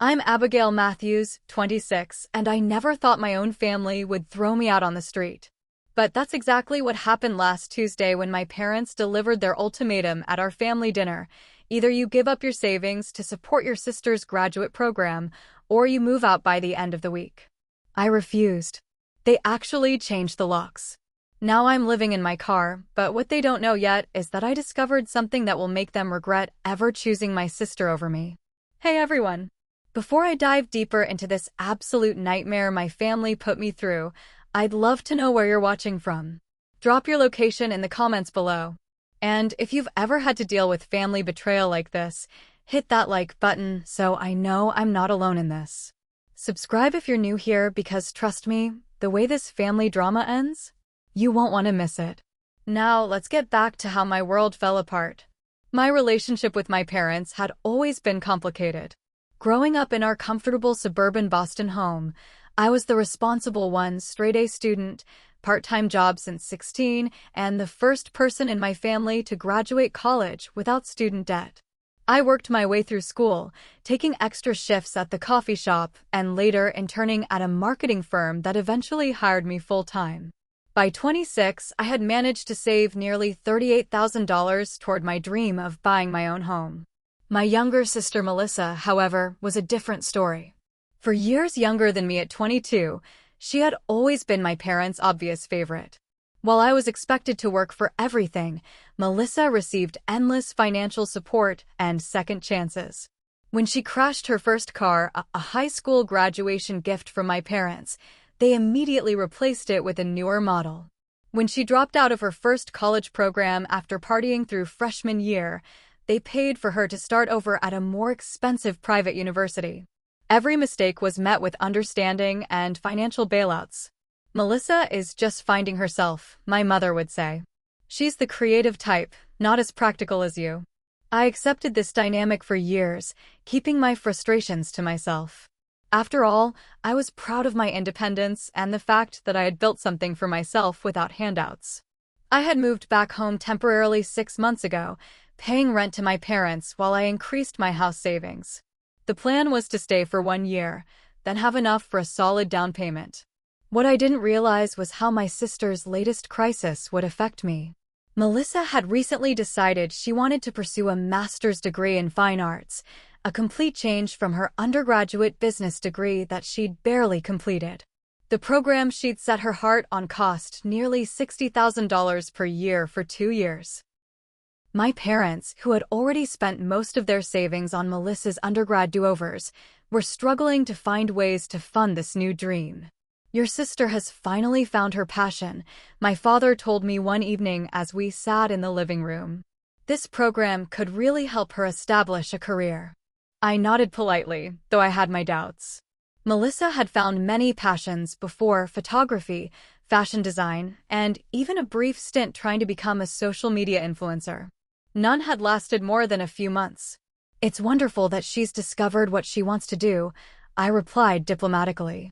I'm Abigail Matthews, 26, and I never thought my own family would throw me out on the street. But that's exactly what happened last Tuesday when my parents delivered their ultimatum at our family dinner. Either you give up your savings to support your sister's graduate program, or you move out by the end of the week. I refused. They actually changed the locks. Now I'm living in my car, but what they don't know yet is that I discovered something that will make them regret ever choosing my sister over me. Hey everyone! Before I dive deeper into this absolute nightmare my family put me through, I'd love to know where you're watching from. Drop your location in the comments below. And if you've ever had to deal with family betrayal like this, hit that like button so I know I'm not alone in this. Subscribe if you're new here because trust me, the way this family drama ends, you won't want to miss it. Now let's get back to how my world fell apart. My relationship with my parents had always been complicated. Growing up in our comfortable suburban Boston home, I was the responsible one, straight-A student, part-time job since 16, and the first person in my family to graduate college without student debt. I worked my way through school, taking extra shifts at the coffee shop and later interning at a marketing firm that eventually hired me full-time. By 26, I had managed to save nearly $38,000 toward my dream of buying my own home. My younger sister Melissa, however, was a different story. For years younger than me at 22, she had always been my parents' obvious favorite. While I was expected to work for everything, Melissa received endless financial support and second chances. When she crashed her first car, a high school graduation gift from my parents, they immediately replaced it with a newer model. When she dropped out of her first college program after partying through freshman year, they paid for her to start over at a more expensive private university. Every mistake was met with understanding and financial bailouts. Melissa is just finding herself, my mother would say. She's the creative type, not as practical as you. I accepted this dynamic for years, keeping my frustrations to myself. After all, I was proud of my independence and the fact that I had built something for myself without handouts. I had moved back home temporarily 6 months ago, paying rent to my parents while I increased my house savings. The plan was to stay for 1 year, then have enough for a solid down payment. What I didn't realize was how my sister's latest crisis would affect me. Melissa had recently decided she wanted to pursue a master's degree in fine arts, a complete change from her undergraduate business degree that she'd barely completed. The program she'd set her heart on cost nearly $60,000 per year for 2 years. My parents, who had already spent most of their savings on Melissa's undergrad do-overs, were struggling to find ways to fund this new dream. Your sister has finally found her passion, my father told me one evening as we sat in the living room. This program could really help her establish a career. I nodded politely, though I had my doubts. Melissa had found many passions before: photography, fashion design, and even a brief stint trying to become a social media influencer. None had lasted more than a few months. It's wonderful that she's discovered what she wants to do, I replied diplomatically.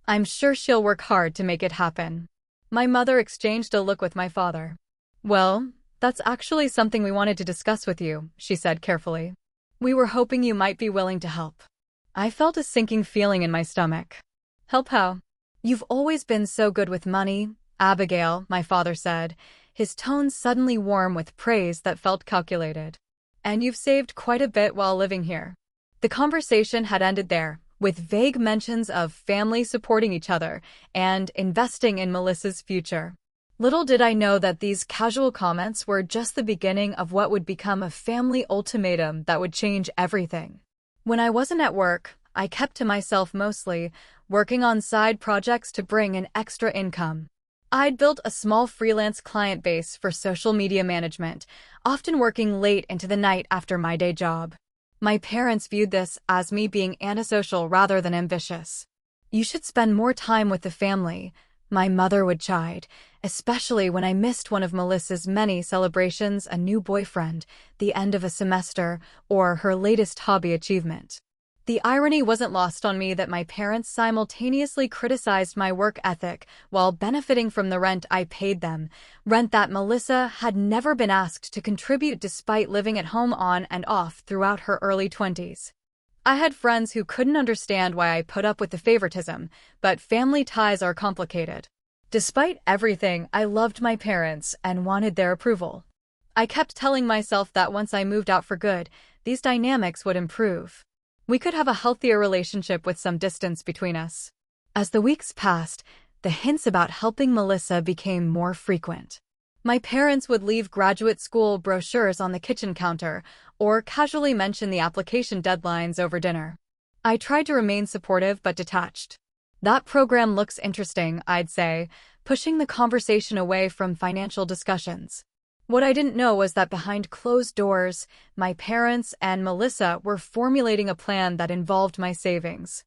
I'm sure she'll work hard to make it happen. My mother exchanged a look with my father. Well, that's actually something we wanted to discuss with you, she said carefully. We were hoping you might be willing to help. I felt a sinking feeling in my stomach. Help how? You've always been so good with money, Abigail, my father said, his tone suddenly warm with praise that felt calculated. And you've saved quite a bit while living here. The conversation had ended there, with vague mentions of family supporting each other and investing in Melissa's future. Little did I know that these casual comments were just the beginning of what would become a family ultimatum that would change everything. When I wasn't at work, I kept to myself mostly, working on side projects to bring in extra income. I'd built a small freelance client base for social media management, often working late into the night after my day job. My parents viewed this as me being antisocial rather than ambitious. You should spend more time with the family, my mother would chide, especially when I missed one of Melissa's many celebrations: a new boyfriend, the end of a semester, or her latest hobby achievement. The irony wasn't lost on me that my parents simultaneously criticized my work ethic while benefiting from the rent I paid them, rent that Melissa had never been asked to contribute despite living at home on and off throughout her early 20s. I had friends who couldn't understand why I put up with the favoritism, but family ties are complicated. Despite everything, I loved my parents and wanted their approval. I kept telling myself that once I moved out for good, these dynamics would improve. We could have a healthier relationship with some distance between us. As the weeks passed, the hints about helping Melissa became more frequent. My parents would leave graduate school brochures on the kitchen counter or casually mention the application deadlines over dinner. I tried to remain supportive but detached. That program looks interesting, I'd say, pushing the conversation away from financial discussions. What I didn't know was that behind closed doors, my parents and Melissa were formulating a plan that involved my savings.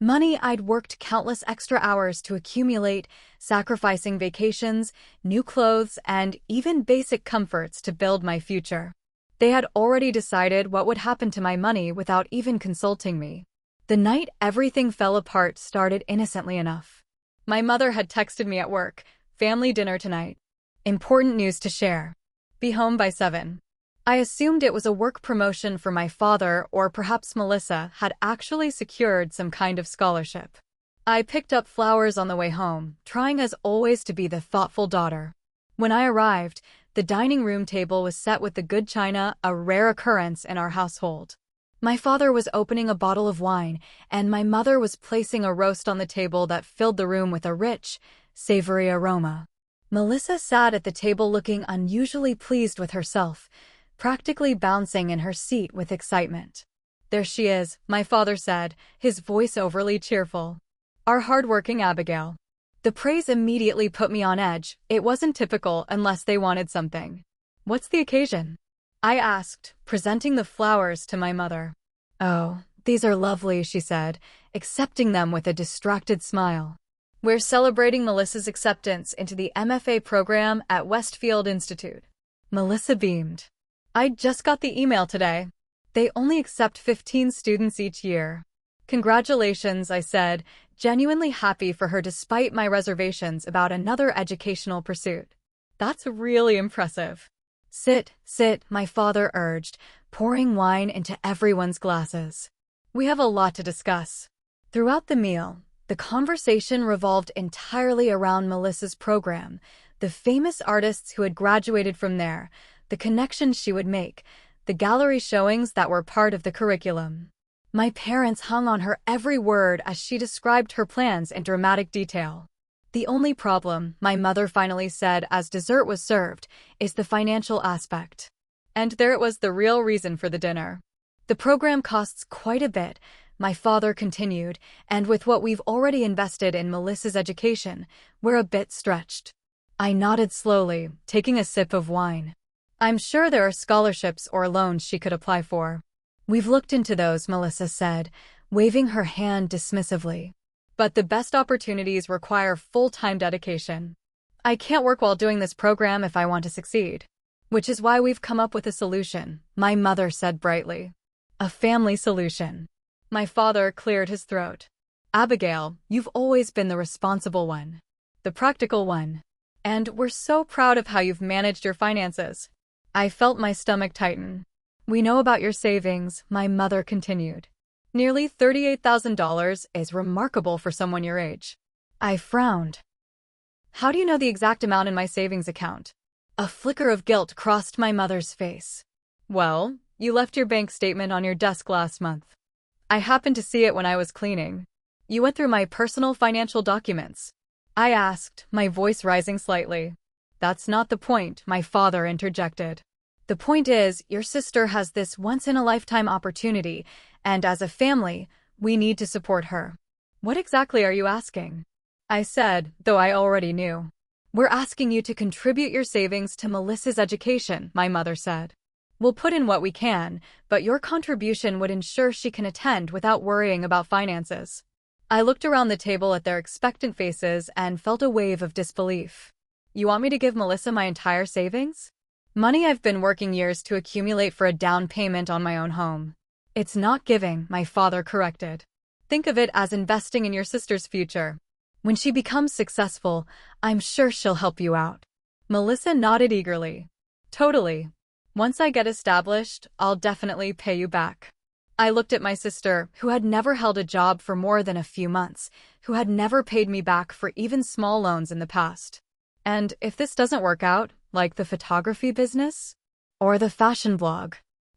Money I'd worked countless extra hours to accumulate, sacrificing vacations, new clothes, and even basic comforts to build my future. They had already decided what would happen to my money without even consulting me. The night everything fell apart started innocently enough. My mother had texted me at work, "Family dinner tonight. Important news to share. Be home by 7. I assumed it was a work promotion for my father, or perhaps Melissa had actually secured some kind of scholarship. I picked up flowers on the way home, trying as always to be the thoughtful daughter. When I arrived, the dining room table was set with the good china, a rare occurrence in our household. My father was opening a bottle of wine, and my mother was placing a roast on the table that filled the room with a rich, savory aroma. Melissa sat at the table looking unusually pleased with herself, practically bouncing in her seat with excitement. "There she is," my father said, his voice overly cheerful. "Our hard-working Abigail." The praise immediately put me on edge. It wasn't typical unless they wanted something. "What's the occasion?" I asked, presenting the flowers to my mother. "Oh, these are lovely," she said, accepting them with a distracted smile. "We're celebrating Melissa's acceptance into the MFA program at Westfield Institute." Melissa beamed. "I just got the email today. They only accept 15 students each year." "Congratulations," I said, genuinely happy for her despite my reservations about another educational pursuit. "That's really impressive." Sit, my father urged, pouring wine into everyone's glasses. "We have a lot to discuss." Throughout the meal, the conversation revolved entirely around Melissa's program, the famous artists who had graduated from there, the connections she would make, the gallery showings that were part of the curriculum. My parents hung on her every word as she described her plans in dramatic detail. "The only problem," my mother finally said as dessert was served, "is the financial aspect." And there it was, the real reason for the dinner. "The program costs quite a bit," my father continued, "and with what we've already invested in Melissa's education, we're a bit stretched." I nodded slowly, taking a sip of wine. "I'm sure there are scholarships or loans she could apply for." "We've looked into those," Melissa said, waving her hand dismissively. "But the best opportunities require full-time dedication. I can't work while doing this program if I want to succeed. Which is why we've come up with a solution," my mother said brightly. "A family solution." My father cleared his throat. "Abigail, you've always been the responsible one. The practical one. And we're so proud of how you've managed your finances." I felt my stomach tighten. "We know about your savings," my mother continued. "Nearly $38,000 is remarkable for someone your age." I frowned. "How do you know the exact amount in my savings account?" A flicker of guilt crossed my mother's face. "Well, you left your bank statement on your desk last month. I happened to see it when I was cleaning. You went through my personal financial documents." I asked, my voice rising slightly. "That's not the point," my father interjected. "The point is, your sister has this once-in-a-lifetime opportunity, and as a family, we need to support her." "What exactly are you asking?" I said, though I already knew. "We're asking you to contribute your savings to Melissa's education," my mother said. "We'll put in what we can, but your contribution would ensure she can attend without worrying about finances." I looked around the table at their expectant faces and felt a wave of disbelief. "You want me to give Melissa my entire savings?" "Money I've been working years to accumulate for a down payment on my own home." "It's not giving," my father corrected. "Think of it as investing in your sister's future. When she becomes successful, I'm sure she'll help you out." Melissa nodded eagerly. "Totally. Once I get established, I'll definitely pay you back." I looked at my sister, who had never held a job for more than a few months, who had never paid me back for even small loans in the past. And if this doesn't work out, like the photography business, or the fashion blog,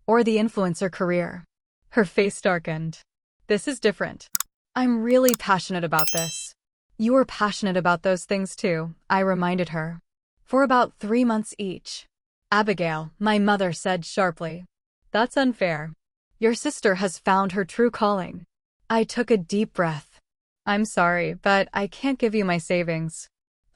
or the influencer career, her face darkened. This is different. I'm really passionate about this. You were passionate about those things too, I reminded her. For about 3 months each. Abigail, my mother said sharply. That's unfair. Your sister has found her true calling. I took a deep breath. I'm sorry, but I can't give you my savings.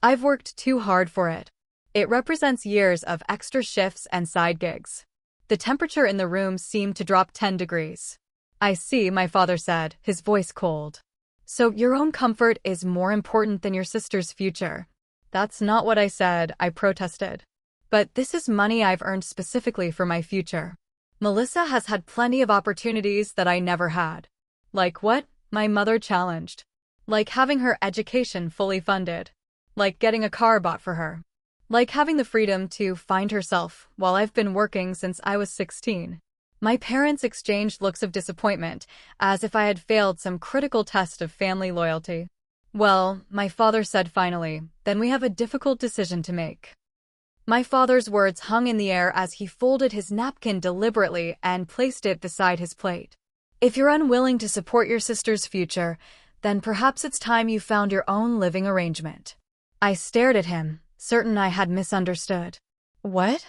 I've worked too hard for it. It represents years of extra shifts and side gigs. The temperature in the room seemed to drop 10 degrees. I see, my father said, his voice cold. So your own comfort is more important than your sister's future. That's not what I said, I protested. But this is money I've earned specifically for my future. Melissa has had plenty of opportunities that I never had. Like what? My mother challenged. Like having her education fully funded. Like getting a car bought for her. Like having the freedom to find herself while I've been working since I was 16. My parents exchanged looks of disappointment, as if I had failed some critical test of family loyalty. Well, my father said finally, then we have a difficult decision to make. My father's words hung in the air as he folded his napkin deliberately and placed it beside his plate. If you're unwilling to support your sister's future, then perhaps it's time you found your own living arrangement. I stared at him, certain I had misunderstood. What?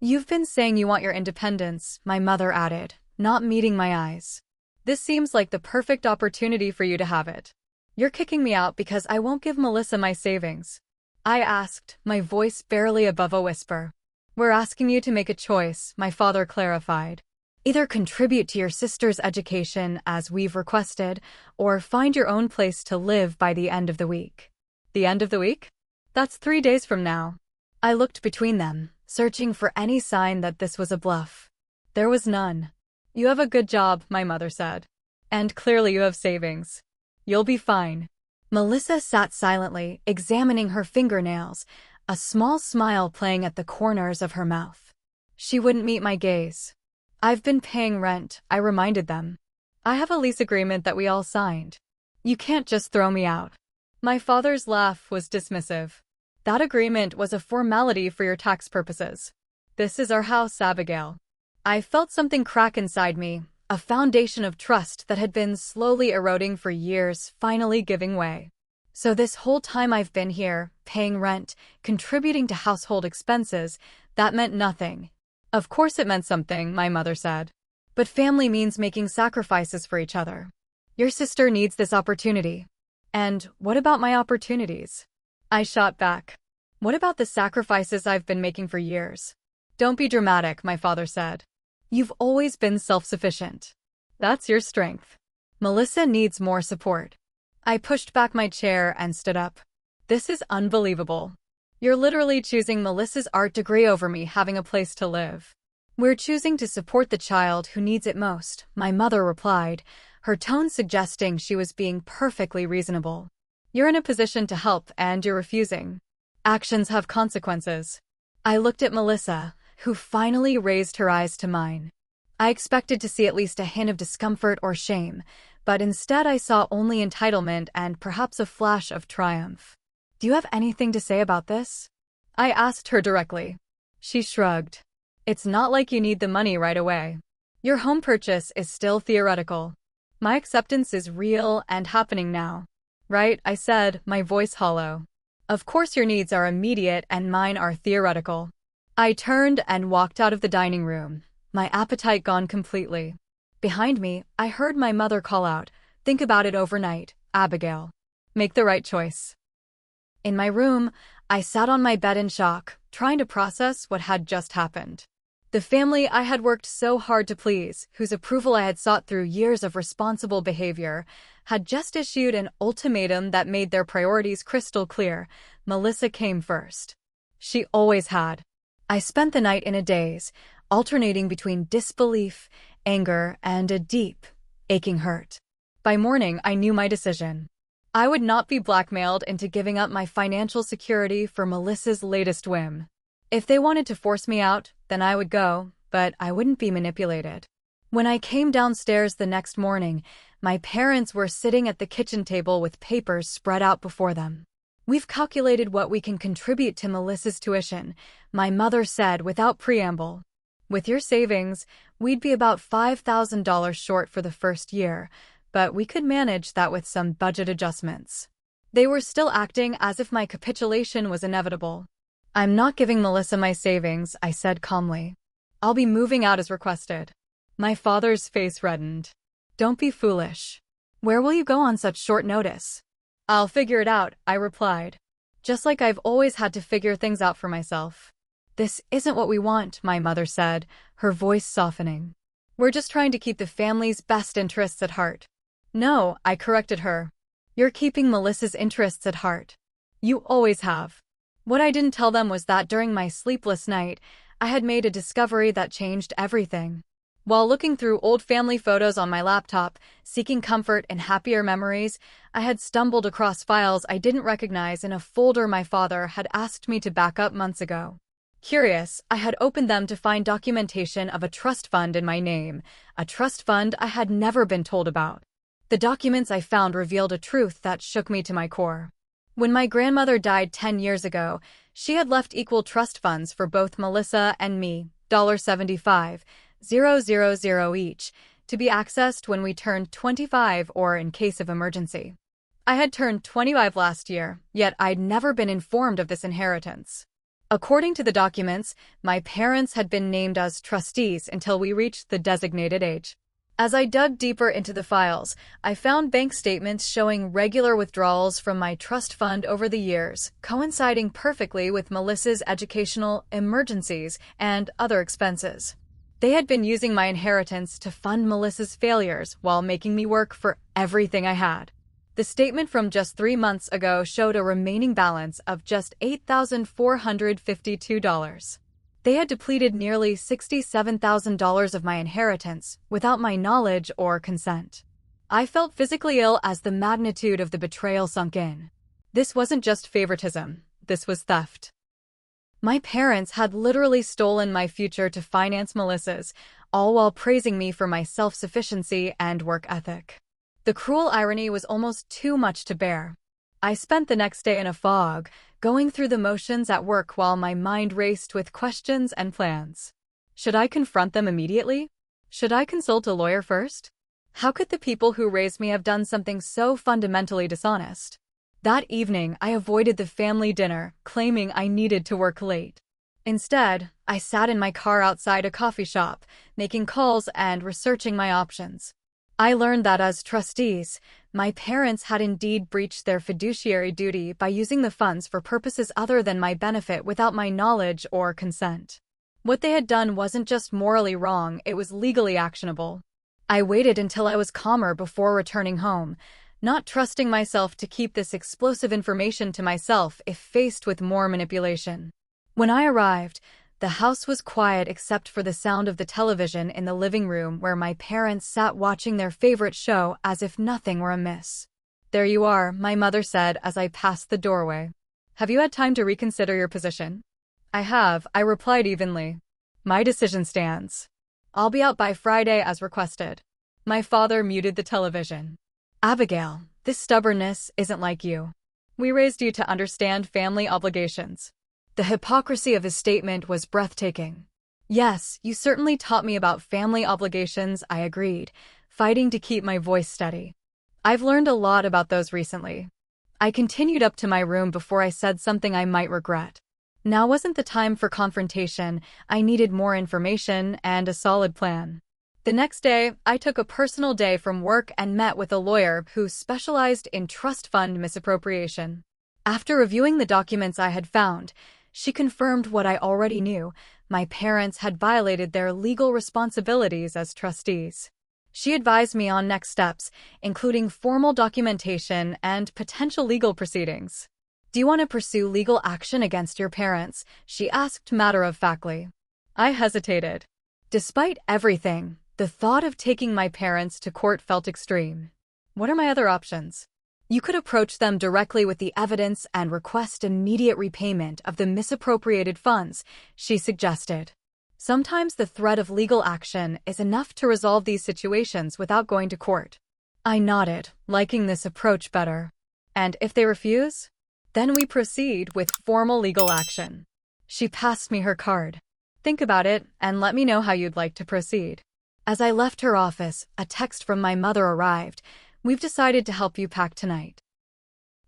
You've been saying you want your independence, my mother added, not meeting my eyes. This seems like the perfect opportunity for you to have it. You're kicking me out because I won't give Melissa my savings. I asked, my voice barely above a whisper. We're asking you to make a choice, my father clarified. Either contribute to your sister's education as we've requested, or find your own place to live by the end of the week. The end of the week? That's 3 days from now. I looked between them, searching for any sign that this was a bluff. There was none. You have a good job, my mother said. And clearly you have savings. You'll be fine. Melissa sat silently, examining her fingernails, a small smile playing at the corners of her mouth. She wouldn't meet my gaze. I've been paying rent, I reminded them. I have a lease agreement that we all signed. You can't just throw me out. My father's laugh was dismissive. That agreement was a formality for your tax purposes. This is our house, Abigail. I felt something crack inside me, a foundation of trust that had been slowly eroding for years, finally giving way. So this whole time I've been here, paying rent, contributing to household expenses, that meant nothing. Of course it meant something, my mother said. But family means making sacrifices for each other. Your sister needs this opportunity. And what about my opportunities? I shot back. What about the sacrifices I've been making for years? Don't be dramatic, my father said. You've always been self-sufficient. That's your strength. Melissa needs more support. I pushed back my chair and stood up. This is unbelievable. You're literally choosing Melissa's art degree over me having a place to live. We're choosing to support the child who needs it most, my mother replied, her tone suggesting she was being perfectly reasonable. You're in a position to help and you're refusing. Actions have consequences. I looked at Melissa, who finally raised her eyes to mine. I expected to see at least a hint of discomfort or shame, but instead I saw only entitlement and perhaps a flash of triumph. Do you have anything to say about this? I asked her directly. She shrugged. It's not like you need the money right away. Your home purchase is still theoretical. My acceptance is real and happening now. Right, I said, my voice hollow. Of course your needs are immediate and mine are theoretical. I turned and walked out of the dining room, my appetite gone completely. Behind me, I heard my mother call out, think about it overnight, Abigail. Make the right choice. In my room, I sat on my bed in shock, trying to process what had just happened. The family I had worked so hard to please, whose approval I had sought through years of responsible behavior, had just issued an ultimatum that made their priorities crystal clear. Melissa came first. She always had. I spent the night in a daze, alternating between disbelief, anger, and a deep, aching hurt. By morning, I knew my decision. I would not be blackmailed into giving up my financial security for Melissa's latest whim. If they wanted to force me out, then I would go, but I wouldn't be manipulated. When I came downstairs the next morning, my parents were sitting at the kitchen table with papers spread out before them. "We've calculated what we can contribute to Melissa's tuition," my mother said without preamble. "With your savings, we'd be about $5,000 short for the first year, but we could manage that with some budget adjustments." They were still acting as if my capitulation was inevitable. "I'm not giving Melissa my savings," I said calmly. "I'll be moving out as requested." My father's face reddened. "Don't be foolish. Where will you go on such short notice?" "I'll figure it out," I replied. "Just like I've always had to figure things out for myself." "This isn't what we want," my mother said, her voice softening. "We're just trying to keep the family's best interests at heart." "No," I corrected her. "You're keeping Melissa's interests at heart. You always have." What I didn't tell them was that during my sleepless night, I had made a discovery that changed everything. While looking through old family photos on my laptop, seeking comfort in happier memories, I had stumbled across files I didn't recognize in a folder my father had asked me to back up months ago. Curious, I had opened them to find documentation of a trust fund in my name, a trust fund I had never been told about. The documents I found revealed a truth that shook me to my core. When my grandmother died 10 years ago, she had left equal trust funds for both Melissa and me, $75,000 each, to be accessed when we turned 25 or in case of emergency. I had turned 25 last year, yet I'd never been informed of this inheritance. According to the documents, my parents had been named as trustees until we reached the designated age. As I dug deeper into the files, I found bank statements showing regular withdrawals from my trust fund over the years, coinciding perfectly with Melissa's educational emergencies and other expenses. They had been using my inheritance to fund Melissa's failures while making me work for everything I had. The statement from just 3 months ago showed a remaining balance of just $8,452. They had depleted nearly $67,000 of my inheritance without my knowledge or consent. I felt physically ill as the magnitude of the betrayal sunk in. This wasn't just favoritism, this was theft. My parents had literally stolen my future to finance Melissa's, all while praising me for my self-sufficiency and work ethic. The cruel irony was almost too much to bear. I spent the next day in a fog, going through the motions at work while my mind raced with questions and plans. Should I confront them immediately? Should I consult a lawyer first? How could the people who raised me have done something so fundamentally dishonest? That evening, I avoided the family dinner, claiming I needed to work late. Instead, I sat in my car outside a coffee shop, making calls and researching my options. I learned that as trustees, my parents had indeed breached their fiduciary duty by using the funds for purposes other than my benefit without my knowledge or consent. What they had done wasn't just morally wrong, it was legally actionable. I waited until I was calmer before returning home, not trusting myself to keep this explosive information to myself if faced with more manipulation. When I arrived, the house was quiet except for the sound of the television in the living room where my parents sat watching their favorite show as if nothing were amiss. "There you are," my mother said as I passed the doorway. "Have you had time to reconsider your position?" "I have," I replied evenly. "My decision stands. I'll be out by Friday as requested." My father muted the television. "Abigail, this stubbornness isn't like you. We raised you to understand family obligations." The hypocrisy of his statement was breathtaking. "Yes, you certainly taught me about family obligations," I agreed, fighting to keep my voice steady. "I've learned a lot about those recently." I continued up to my room before I said something I might regret. Now wasn't the time for confrontation. I needed more information and a solid plan. The next day, I took a personal day from work and met with a lawyer who specialized in trust fund misappropriation. After reviewing the documents I had found, she confirmed what I already knew: my parents had violated their legal responsibilities as trustees. She advised me on next steps, including formal documentation and potential legal proceedings. "Do you want to pursue legal action against your parents?" she asked matter-of-factly. I hesitated. Despite everything, the thought of taking my parents to court felt extreme. "What are my other options?" "You could approach them directly with the evidence and request immediate repayment of the misappropriated funds," she suggested. Sometimes the threat of legal action is enough to resolve these situations without going to court. I nodded, liking this approach better. And if they refuse? Then we proceed with formal legal action. She passed me her card. Think about it and let me know how you'd like to proceed. As I left her office, a text from my mother arrived. We've decided to help you pack tonight.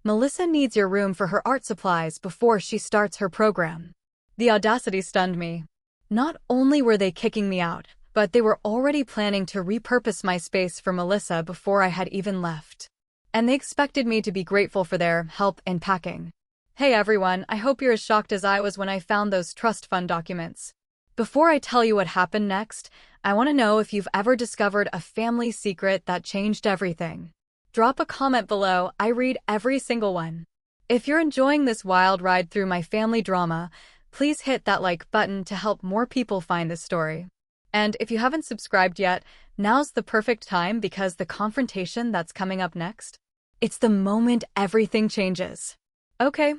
Melissa needs your room for her art supplies before she starts her program. The audacity stunned me. Not only were they kicking me out, but they were already planning to repurpose my space for Melissa before I had even left. And they expected me to be grateful for their help in packing. Hey everyone, I hope you're as shocked as I was when I found those trust fund documents. Before I tell you what happened next, I want to know if you've ever discovered a family secret that changed everything. Drop a comment below, I read every single one. If you're enjoying this wild ride through my family drama, please hit that like button to help more people find this story. And if you haven't subscribed yet, now's the perfect time because the confrontation that's coming up next, it's the moment everything changes. Okay,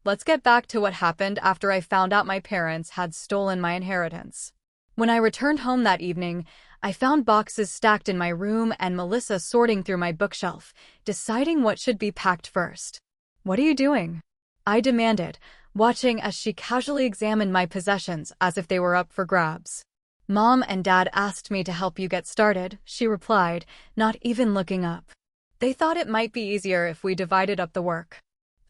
let's get back to what happened after I found out my parents had stolen my inheritance. When I returned home that evening, I found boxes stacked in my room and Melissa sorting through my bookshelf, deciding what should be packed first. What are you doing? I demanded, watching as she casually examined my possessions as if they were up for grabs. Mom and Dad asked me to help you get started, she replied, not even looking up. They thought it might be easier if we divided up the work.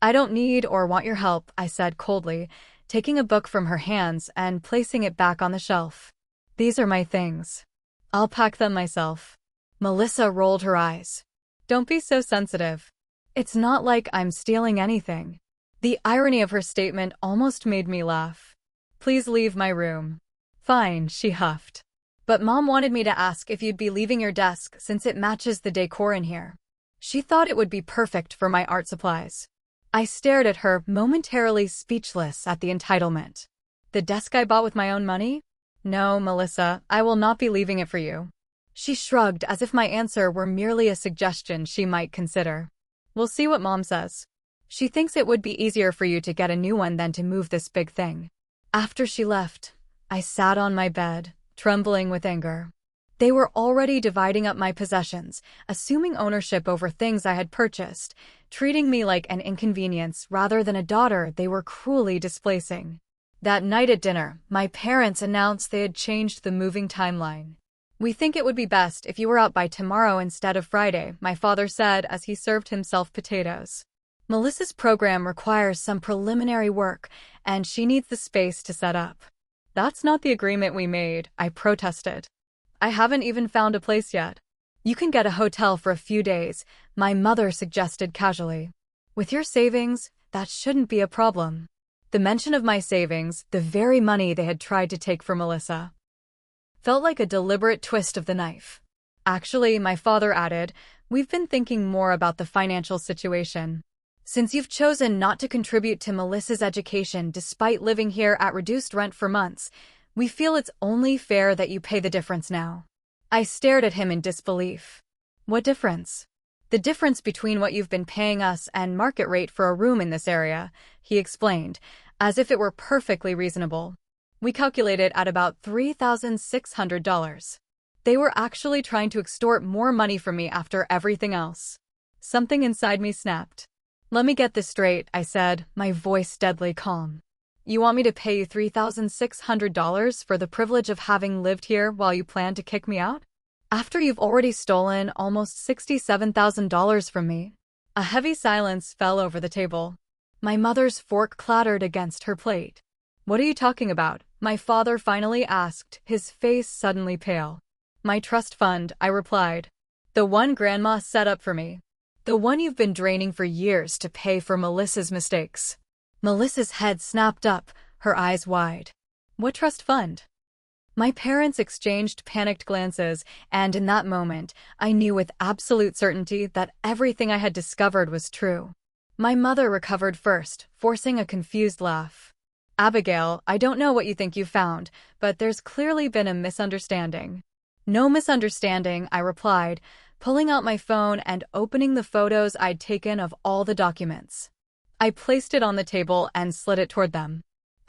I don't need or want your help, I said coldly, taking a book from her hands and placing it back on the shelf. These are my things. I'll pack them myself. Melissa rolled her eyes. Don't be so sensitive. It's not like I'm stealing anything. The irony of her statement almost made me laugh. Please leave my room. Fine, she huffed. But Mom wanted me to ask if you'd be leaving your desk since it matches the decor in here. She thought it would be perfect for my art supplies. I stared at her, momentarily speechless at the entitlement. The desk I bought with my own money? No, Melissa, I will not be leaving it for you. She shrugged as if my answer were merely a suggestion she might consider. We'll see what Mom says. She thinks it would be easier for you to get a new one than to move this big thing. After she left, I sat on my bed, trembling with anger. They were already dividing up my possessions, assuming ownership over things I had purchased, treating me like an inconvenience rather than a daughter they were cruelly displacing. That night at dinner, my parents announced they had changed the moving timeline. We think it would be best if you were out by tomorrow instead of Friday, my father said as he served himself potatoes. Melissa's program requires some preliminary work, and she needs the space to set up. That's not the agreement we made, I protested. I haven't even found a place yet. You can get a hotel for a few days, my mother suggested casually. With your savings, that shouldn't be a problem. The mention of my savings, the very money they had tried to take from Melissa, felt like a deliberate twist of the knife. Actually, my father added, we've been thinking more about the financial situation. Since you've chosen not to contribute to Melissa's education despite living here at reduced rent for months, we feel it's only fair that you pay the difference now. I stared at him in disbelief. What difference? The difference between what you've been paying us and market rate for a room in this area, he explained, as if it were perfectly reasonable. We calculated at about $3,600. They were actually trying to extort more money from me after everything else. Something inside me snapped. Let me get this straight, I said, my voice deadly calm. You want me to pay you $3,600 for the privilege of having lived here while you plan to kick me out? After you've already stolen almost $67,000 from me? A heavy silence fell over the table. My mother's fork clattered against her plate. What are you talking about? My father finally asked, his face suddenly pale. My trust fund, I replied. The one Grandma set up for me. The one you've been draining for years to pay for Melissa's mistakes. Melissa's head snapped up, her eyes wide. What trust fund? My parents exchanged panicked glances, and in that moment, I knew with absolute certainty that everything I had discovered was true. My mother recovered first, forcing a confused laugh. Abigail, I don't know what you think you found, but there's clearly been a misunderstanding. No misunderstanding, I replied, pulling out my phone and opening the photos I'd taken of all the documents. I placed it on the table and slid it toward them.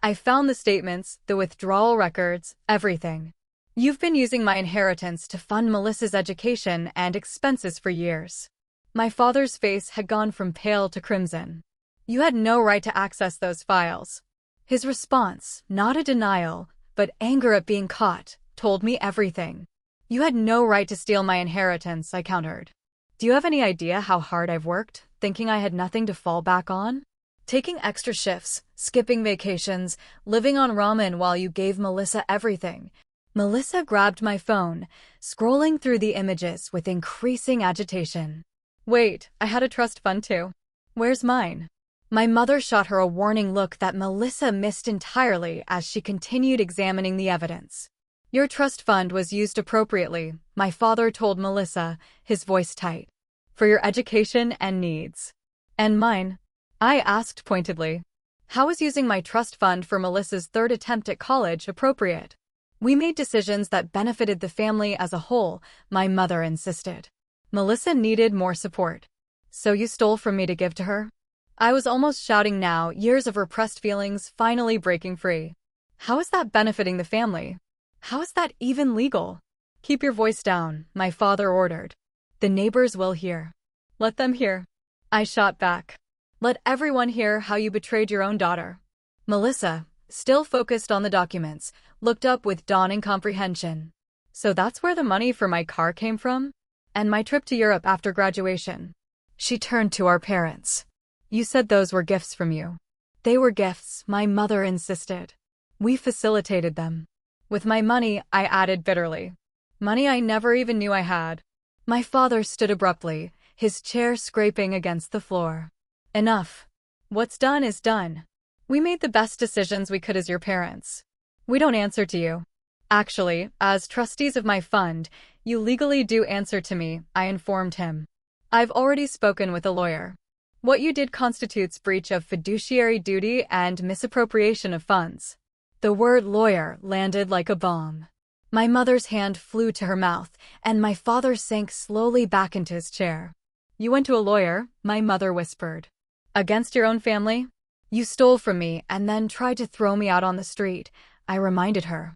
I found the statements, the withdrawal records, everything. You've been using my inheritance to fund Melissa's education and expenses for years. My father's face had gone from pale to crimson. You had no right to access those files. His response, not a denial, but anger at being caught, told me everything. You had no right to steal my inheritance, I countered. Do you have any idea how hard I've worked, thinking I had nothing to fall back on? Taking extra shifts, skipping vacations, living on ramen while you gave Melissa everything. Melissa grabbed my phone, scrolling through the images with increasing agitation. Wait, I had a trust fund too. Where's mine? My mother shot her a warning look that Melissa missed entirely as she continued examining the evidence. Your trust fund was used appropriately, my father told Melissa, his voice tight. For your education and needs. And mine? I asked pointedly. How is using my trust fund for Melissa's third attempt at college appropriate? We made decisions that benefited the family as a whole, my mother insisted. Melissa needed more support. So you stole from me to give to her? I was almost shouting now, years of repressed feelings finally breaking free. How is that benefiting the family? How is that even legal? Keep your voice down, my father ordered. The neighbors will hear. Let them hear. I shot back. Let everyone hear how you betrayed your own daughter. Melissa, still focused on the documents, looked up with dawning comprehension. So that's where the money for my car came from? And my trip to Europe after graduation. She turned to our parents. You said those were gifts from you. They were gifts, my mother insisted. We facilitated them. With my money, I added bitterly. Money I never even knew I had. My father stood abruptly, his chair scraping against the floor. Enough. What's done is done. We made the best decisions we could as your parents. We don't answer to you. Actually, as trustees of my fund, you legally do answer to me, I informed him. I've already spoken with a lawyer. What you did constitutes breach of fiduciary duty and misappropriation of funds. The word lawyer landed like a bomb. My mother's hand flew to her mouth, and my father sank slowly back into his chair. You went to a lawyer, my mother whispered. Against your own family? You stole from me and then tried to throw me out on the street, I reminded her.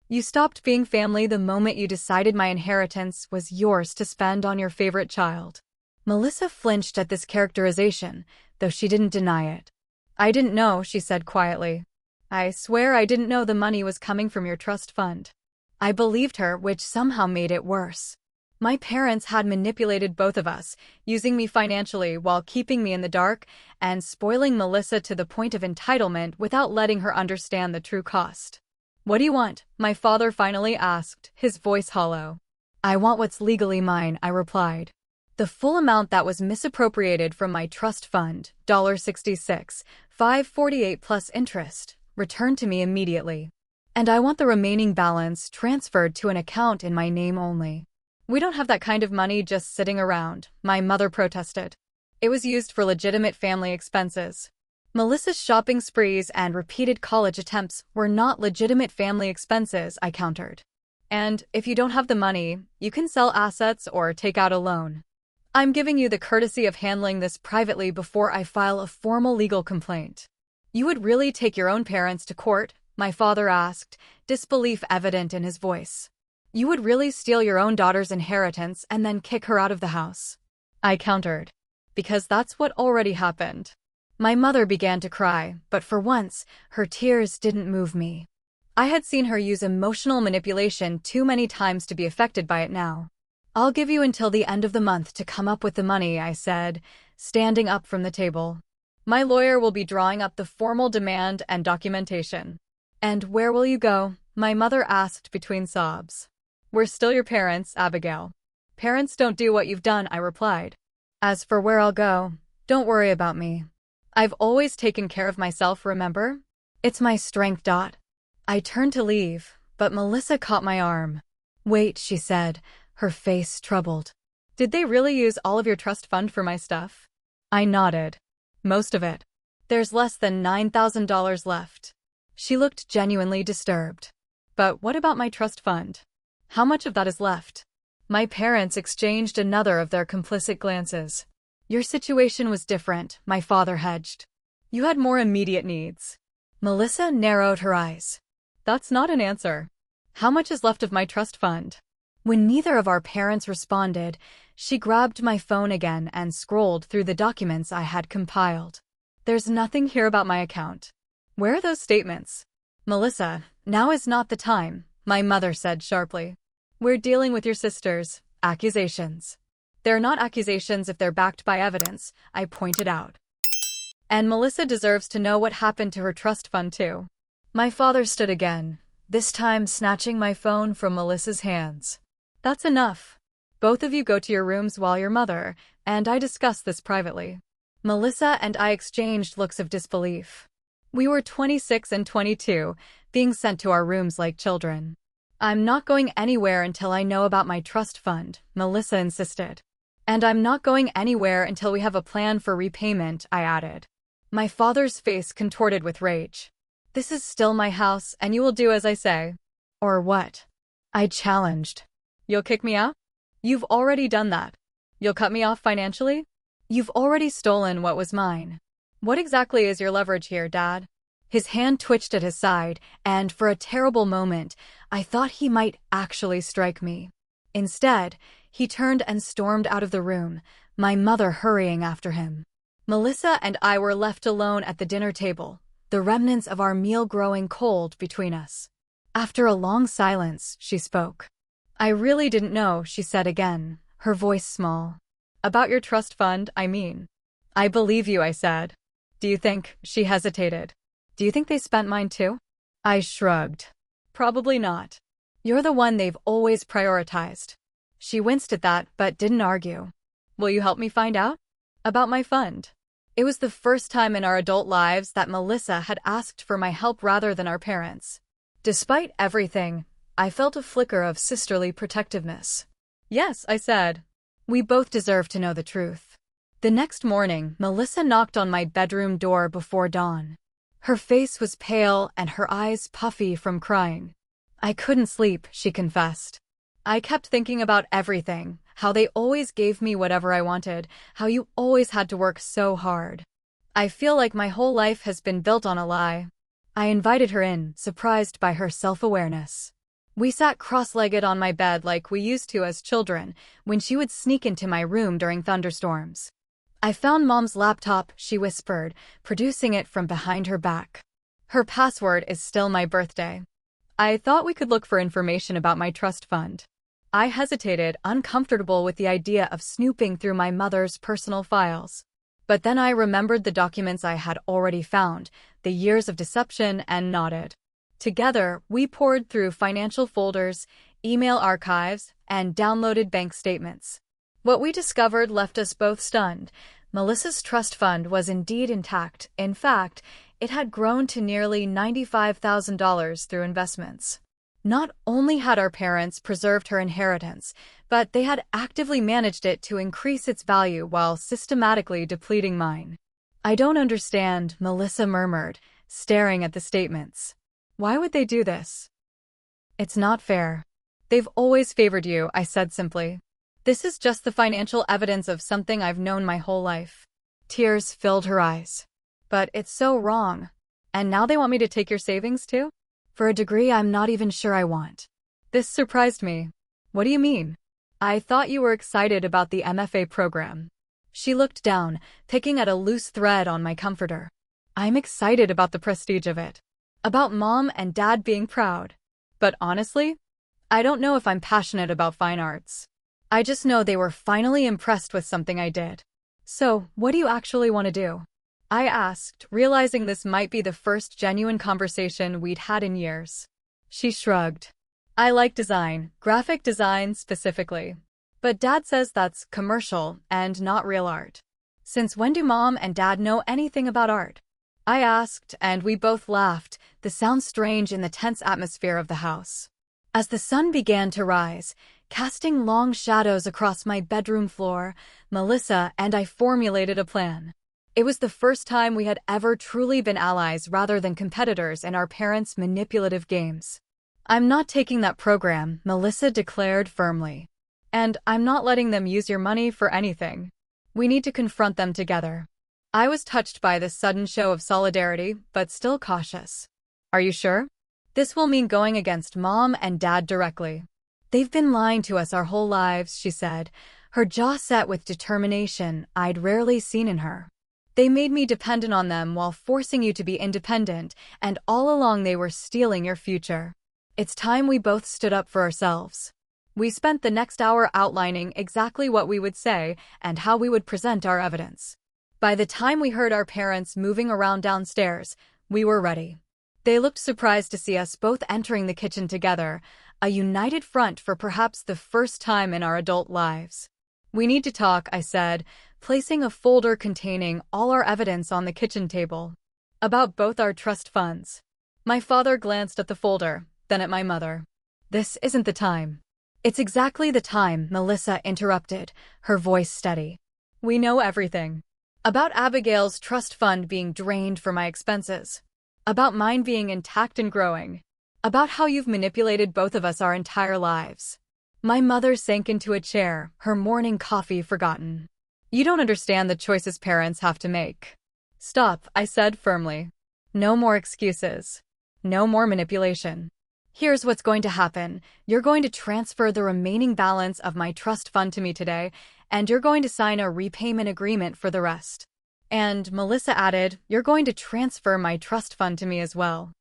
You stopped being family the moment you decided my inheritance was yours to spend on your favorite child. Melissa flinched at this characterization, though she didn't deny it. I didn't know, she said quietly. I swear I didn't know the money was coming from your trust fund. I believed her, which somehow made it worse. My parents had manipulated both of us, using me financially while keeping me in the dark and spoiling Melissa to the point of entitlement without letting her understand the true cost. What do you want? My father finally asked, his voice hollow. I want what's legally mine, I replied. The full amount that was misappropriated from my trust fund, $66, $5.48 plus interest, returned to me immediately. And I want the remaining balance transferred to an account in my name only. We don't have that kind of money just sitting around, my mother protested. It was used for legitimate family expenses. Melissa's shopping sprees and repeated college attempts were not legitimate family expenses, I countered. And if you don't have the money, you can sell assets or take out a loan. I'm giving you the courtesy of handling this privately before I file a formal legal complaint. You would really take your own parents to court? My father asked, disbelief evident in his voice. You would really steal your own daughter's inheritance and then kick her out of the house? I countered. Because that's what already happened. My mother began to cry, but for once, her tears didn't move me. I had seen her use emotional manipulation too many times to be affected by it now. I'll give you until the end of the month to come up with the money, I said, standing up from the table. My lawyer will be drawing up the formal demand and documentation. And where will you go? My mother asked between sobs. We're still your parents, Abigail. Parents don't do what you've done, I replied. As for where I'll go, don't worry about me. I've always taken care of myself, remember? It's my strength. I turned to leave, but Melissa caught my arm. Wait, she said, her face troubled. Did they really use all of your trust fund for my stuff? I nodded. Most of it. There's less than $9,000 left. She looked genuinely disturbed. But what about my trust fund? How much of that is left? My parents exchanged another of their complicit glances. Your situation was different, my father hedged. You had more immediate needs. Melissa narrowed her eyes. That's not an answer. How much is left of my trust fund? When neither of our parents responded, she grabbed my phone again and scrolled through the documents I had compiled. There's nothing here about my account. Where are those statements? Melissa, now is not the time, my mother said sharply. We're dealing with your sister's accusations. They're not accusations if they're backed by evidence, I pointed out. And Melissa deserves to know what happened to her trust fund too. My father stood again, this time snatching my phone from Melissa's hands. That's enough. Both of you go to your rooms while your mother and I discuss this privately. Melissa and I exchanged looks of disbelief. We were 26 and 22, being sent to our rooms like children. I'm not going anywhere until I know about my trust fund, Melissa insisted. And I'm not going anywhere until we have a plan for repayment, I added. My father's face contorted with rage. This is still my house, and you will do as I say. Or what? I challenged. You'll kick me out? You've already done that. You'll cut me off financially? You've already stolen what was mine. What exactly is your leverage here, Dad? His hand twitched at his side, and for a terrible moment, I thought he might actually strike me. Instead, he turned and stormed out of the room, my mother hurrying after him. Melissa and I were left alone at the dinner table, the remnants of our meal growing cold between us. After a long silence, she spoke. I really didn't know, she said again, her voice small. About your trust fund, I mean. I believe you, I said. Do you think, she hesitated. Do you think they spent mine too? I shrugged. Probably not. You're the one they've always prioritized. She winced at that, but didn't argue. Will you help me find out? About my fund. It was the first time in our adult lives that Melissa had asked for my help rather than our parents. Despite everything, I felt a flicker of sisterly protectiveness. Yes, I said. We both deserve to know the truth. The next morning, Melissa knocked on my bedroom door before dawn. Her face was pale and her eyes puffy from crying. I couldn't sleep, she confessed. I kept thinking about everything, how they always gave me whatever I wanted, how you always had to work so hard. I feel like my whole life has been built on a lie. I invited her in, surprised by her self-awareness. We sat cross-legged on my bed like we used to as children, when she would sneak into my room during thunderstorms. I found Mom's laptop, she whispered, producing it from behind her back. Her password is still my birthday. I thought we could look for information about my trust fund. I hesitated, uncomfortable with the idea of snooping through my mother's personal files. But then I remembered the documents I had already found, the years of deception, and nodded. Together, we pored through financial folders, email archives, and downloaded bank statements. What we discovered left us both stunned. Melissa's trust fund was indeed intact. In fact, it had grown to nearly $95,000 through investments. Not only had our parents preserved her inheritance, but they had actively managed it to increase its value while systematically depleting mine. I don't understand, Melissa murmured, staring at the statements. Why would they do this? It's not fair. They've always favored you, I said simply. This is just the financial evidence of something I've known my whole life. Tears filled her eyes. But it's so wrong. And now they want me to take your savings too? For a degree I'm not even sure I want. This surprised me. What do you mean? I thought you were excited about the MFA program. She looked down, picking at a loose thread on my comforter. I'm excited about the prestige of it. About Mom and Dad being proud. But honestly, I don't know if I'm passionate about fine arts. I just know they were finally impressed with something I did. So, what do you actually want to do? I asked, realizing this might be the first genuine conversation we'd had in years. She shrugged. I like design, graphic design specifically. But Dad says that's commercial and not real art. Since when do Mom and Dad know anything about art? I asked, and we both laughed, the sound strange in the tense atmosphere of the house. As the sun began to rise, casting long shadows across my bedroom floor, Melissa and I formulated a plan. It was the first time we had ever truly been allies rather than competitors in our parents' manipulative games. I'm not taking that program, Melissa declared firmly. And I'm not letting them use your money for anything. We need to confront them together. I was touched by this sudden show of solidarity, but still cautious. Are you sure? This will mean going against Mom and Dad directly. They've been lying to us our whole lives, she said, her jaw set with determination I'd rarely seen in her. They made me dependent on them while forcing you to be independent, and all along they were stealing your future. It's time we both stood up for ourselves. We spent the next hour outlining exactly what we would say and how we would present our evidence. By the time we heard our parents moving around downstairs, we were ready. They looked surprised to see us both entering the kitchen together, a united front for perhaps the first time in our adult lives. We need to talk, I said, placing a folder containing all our evidence on the kitchen table. About both our trust funds. My father glanced at the folder, then at my mother. This isn't the time. It's exactly the time, Melissa interrupted, her voice steady. We know everything. About Abigail's trust fund being drained for my expenses. About mine being intact and growing. About how you've manipulated both of us our entire lives. My mother sank into a chair, her morning coffee forgotten. You don't understand the choices parents have to make. Stop, I said firmly. No more excuses. No more manipulation. Here's what's going to happen. You're going to transfer the remaining balance of my trust fund to me today, and you're going to sign a repayment agreement for the rest. And, Melissa added, you're going to transfer my trust fund to me as well.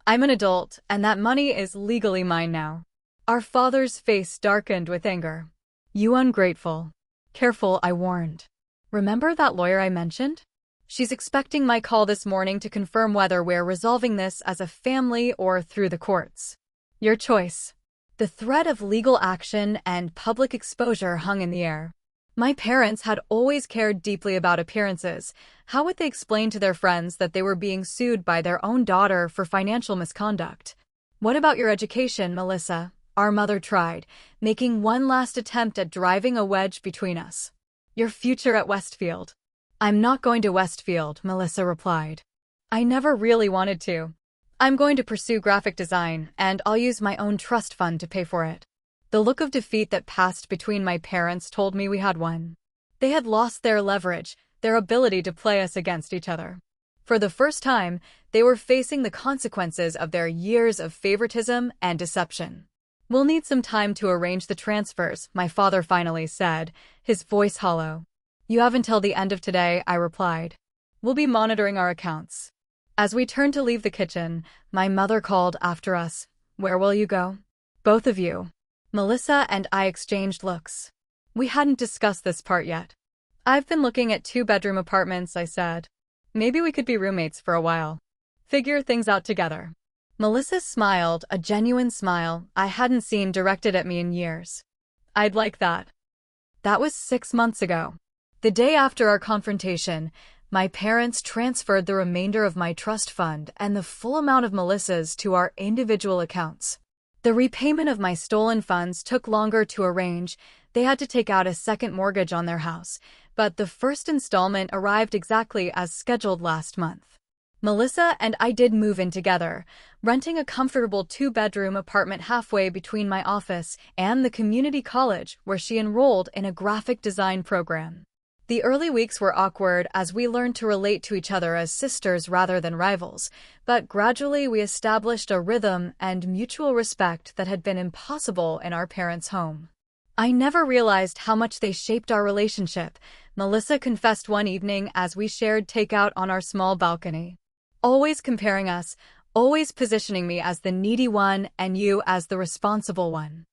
I'm an adult, and that money is legally mine now. Our father's face darkened with anger. You ungrateful. Careful, I warned. Remember that lawyer I mentioned? She's expecting my call this morning to confirm whether we're resolving this as a family or through the courts. Your choice. The threat of legal action and public exposure hung in the air. My parents had always cared deeply about appearances. How would they explain to their friends that they were being sued by their own daughter for financial misconduct? What about your education, Melissa? Our mother tried, making one last attempt at driving a wedge between us. Your future at Westfield. I'm not going to Westfield, Melissa replied. I never really wanted to. I'm going to pursue graphic design, and I'll use my own trust fund to pay for it. The look of defeat that passed between my parents told me we had won. They had lost their leverage, their ability to play us against each other. For the first time, they were facing the consequences of their years of favoritism and deception. We'll need some time to arrange the transfers, my father finally said, his voice hollow. You have until the end of today, I replied. We'll be monitoring our accounts. As we turned to leave the kitchen, my mother called after us. Where will you go? Both of you. Melissa and I exchanged looks. We hadn't discussed this part yet. I've been looking at 2-bedroom apartments, I said. Maybe we could be roommates for a while. Figure things out together. Melissa smiled, a genuine smile I hadn't seen directed at me in years. I'd like that. That was 6 months ago. The day after our confrontation, my parents transferred the remainder of my trust fund and the full amount of Melissa's to our individual accounts. The repayment of my stolen funds took longer to arrange. They had to take out a second mortgage on their house, but the first installment arrived exactly as scheduled last month. Melissa and I did move in together, renting a comfortable 2-bedroom apartment halfway between my office and the community college where she enrolled in a graphic design program. The early weeks were awkward as we learned to relate to each other as sisters rather than rivals, but gradually we established a rhythm and mutual respect that had been impossible in our parents' home. I never realized how much they shaped our relationship, Melissa confessed one evening as we shared takeout on our small balcony. Always comparing us, always positioning me as the needy one and you as the responsible one.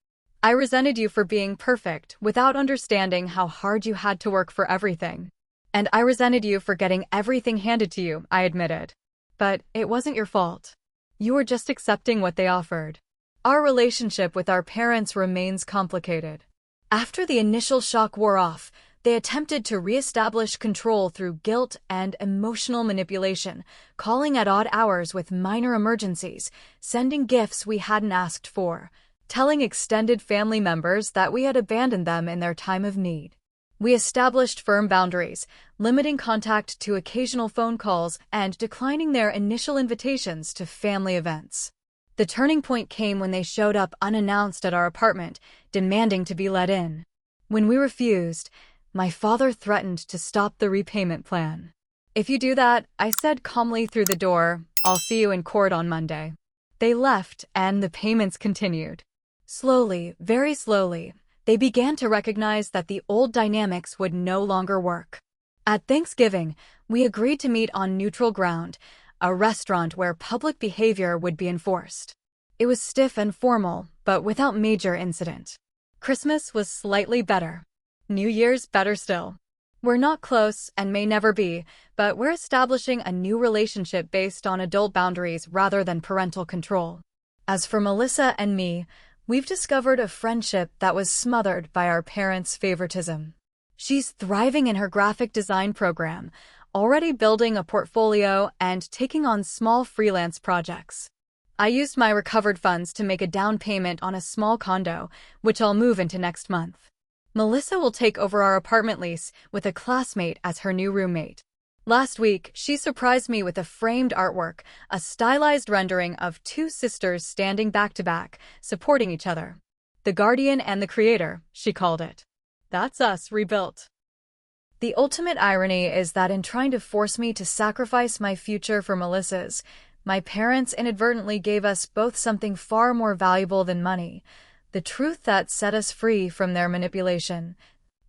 I resented you for being perfect without understanding how hard you had to work for everything. And I resented you for getting everything handed to you, I admitted. But it wasn't your fault. You were just accepting what they offered. Our relationship with our parents remains complicated. After the initial shock wore off, they attempted to reestablish control through guilt and emotional manipulation, calling at odd hours with minor emergencies, sending gifts we hadn't asked for, telling extended family members that we had abandoned them in their time of need. We established firm boundaries, limiting contact to occasional phone calls and declining their initial invitations to family events. The turning point came when they showed up unannounced at our apartment, demanding to be let in. When we refused, My father threatened to stop the repayment plan. "If you do that," I said calmly through the door, "I'll see you in court on Monday." They left, and the payments continued. Slowly, very slowly, they began to recognize that the old dynamics would no longer work. At Thanksgiving, we agreed to meet on neutral ground, a restaurant where public behavior would be enforced. It was stiff and formal, but without major incident. Christmas was slightly better. New Year's better still. We're not close and may never be, but we're establishing a new relationship based on adult boundaries rather than parental control. As for Melissa and me, we've discovered a friendship that was smothered by our parents' favoritism. She's thriving in her graphic design program, already building a portfolio and taking on small freelance projects. I used my recovered funds to make a down payment on a small condo, which I'll move into next month. Melissa will take over our apartment lease with a classmate as her new roommate. Last week, she surprised me with a framed artwork, a stylized rendering of two sisters standing back to back, supporting each other. "The Guardian and the Creator," she called it. That's us rebuilt. The ultimate irony is that in trying to force me to sacrifice my future for Melissa's, my parents inadvertently gave us both something far more valuable than money: the truth that set us free from their manipulation,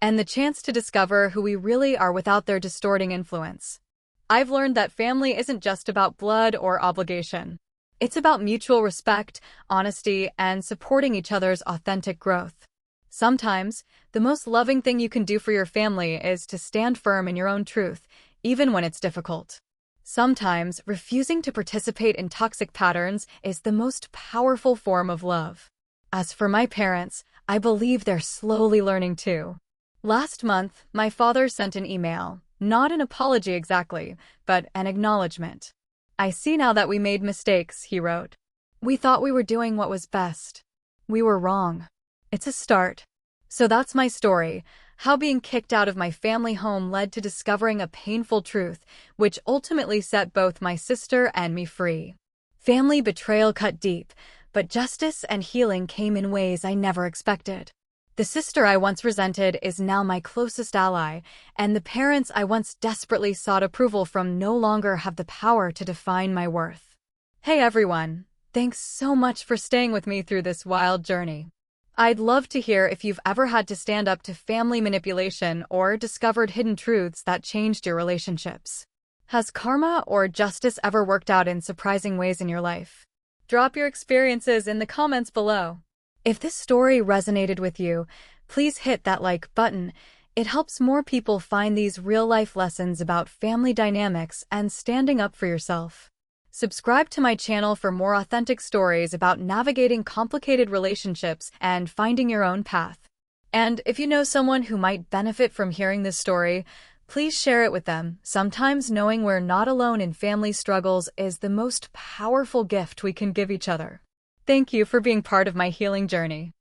and the chance to discover who we really are without their distorting influence. I've learned that family isn't just about blood or obligation. It's about mutual respect, honesty, and supporting each other's authentic growth. Sometimes, the most loving thing you can do for your family is to stand firm in your own truth, even when it's difficult. Sometimes, refusing to participate in toxic patterns is the most powerful form of love. As for my parents, I believe they're slowly learning too. Last month, my father sent an email, not an apology exactly, but an acknowledgement. "I see now that we made mistakes," he wrote. "We thought we were doing what was best. We were wrong." It's a start. So that's my story, how being kicked out of my family home led to discovering a painful truth, which ultimately set both my sister and me free. Family betrayal cut deep, but justice and healing came in ways I never expected. The sister I once resented is now my closest ally, and the parents I once desperately sought approval from no longer have the power to define my worth. Hey everyone, thanks so much for staying with me through this wild journey. I'd love to hear if you've ever had to stand up to family manipulation or discovered hidden truths that changed your relationships. Has karma or justice ever worked out in surprising ways in your life? Drop your experiences in the comments below. If this story resonated with you, please hit that like button. It helps more people find these real-life lessons about family dynamics and standing up for yourself. Subscribe to my channel for more authentic stories about navigating complicated relationships and finding your own path. And if you know someone who might benefit from hearing this story, please share it with them. Sometimes knowing we're not alone in family struggles is the most powerful gift we can give each other. Thank you for being part of my healing journey.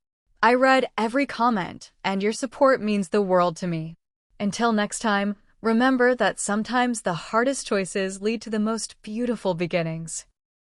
I read every comment, and your support means the world to me. Until next time, remember that sometimes the hardest choices lead to the most beautiful beginnings.